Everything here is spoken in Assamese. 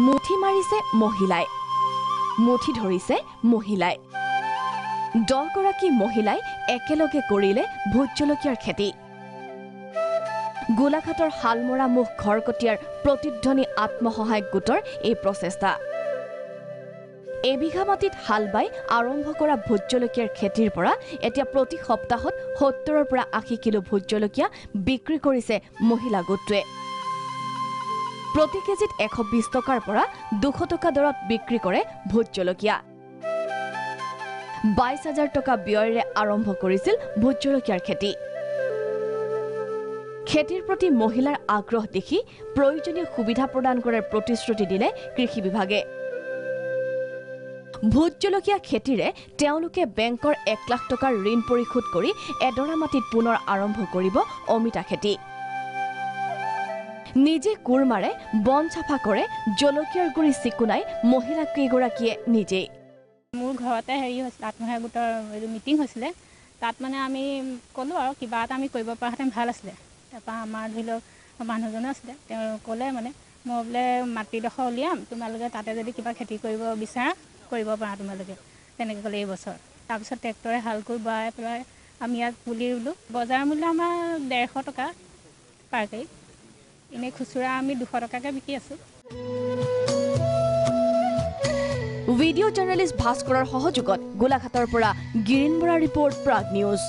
মুঠি মাৰিছে মহিলাই, মুঠি ধৰিছে মহিলাই। 10 গৰাকী মহিলাই একেলগে কৰিলে ভোট জলকীয়াৰ খেতি। গোলাঘাটৰ হালমৰা মুখ ঘৰকটীয়াৰ প্ৰতিধ্বনি আত্মসহায়ক গোটৰ এই প্ৰচেষ্টা। এবিঘা মাটিত হাল বাই আৰম্ভ কৰা ভোট জলকীয়াৰ খেতিৰ পৰা এতিয়া প্ৰতি সপ্তাহত 70 পৰা 80 কিলো ভোট জলকীয়া বিক্ৰী কৰিছে মহিলা গোটটোৱে। প্ৰতি কেজিত 120 টকাৰ পৰা 200 টকা দৰত বিক্ৰী কৰে ভোট জলকীয়া। 22,000 টকা ব্যয়েৰে আৰম্ভ কৰিছিল ভোট জলকীয়াৰ খেতি। খেতিৰ প্ৰতি মহিলাৰ আগ্ৰহ দেখি প্ৰয়োজনীয় সুবিধা প্ৰদান কৰাৰ প্ৰতিশ্ৰুতি দিলে কৃষি বিভাগে। ভোট জলকীয়া খেতিৰে তেওঁলোকে বেংকৰ 1 লাখ টকাৰ ঋণ পৰিশোধ কৰি এডৰা মাটিত পুনৰ আৰম্ভ কৰিব অমিতা খেতি। নিজে কোৰ মাৰে, বন চাফা কৰে, জলকীয়াৰ গুৰি চিকুনাই মহিলা কেইগৰাকীয়ে নিজেই। মোৰ ঘৰতে হৈছিল আত্মসহায়ক গোটৰ মিটিং হৈছিলে। তাত মানে আমি ক'লোঁ আৰু কিবা এটা আমি কৰিব পৰাহেঁতেন ভাল আছিলে। তাৰপৰা আমাৰ ধৰি লওক মানুহজনো আছিলে, তেওঁ ক'লে মানে মই বোলে মাটিডোখৰ উলিয়াম, তোমালোকে তাতে যদি কিবা খেতি কৰিব বিচাৰা কৰিব পাৰা তোমালোকে, তেনেকৈ ক'লে এই বছৰ। তাৰপিছত ট্ৰেক্টৰে হাল কৰি বোৱাই পেলাই আমি ইয়াত পুলি ৰুলোঁ। বজাৰ মূল্য আমাৰ 150 টকা পাৰ কেজি। এনেই খুচুৰা আমি 200 টকাকৈ বিকি আছোঁ। ভিডিঅ' জাৰ্নেলিষ্ট ভাস্কৰৰ সহযোগত গোলাঘাটৰ পৰা গিৰিন বৰা ৰিপৰ্ট, প্ৰাগ নিউজ।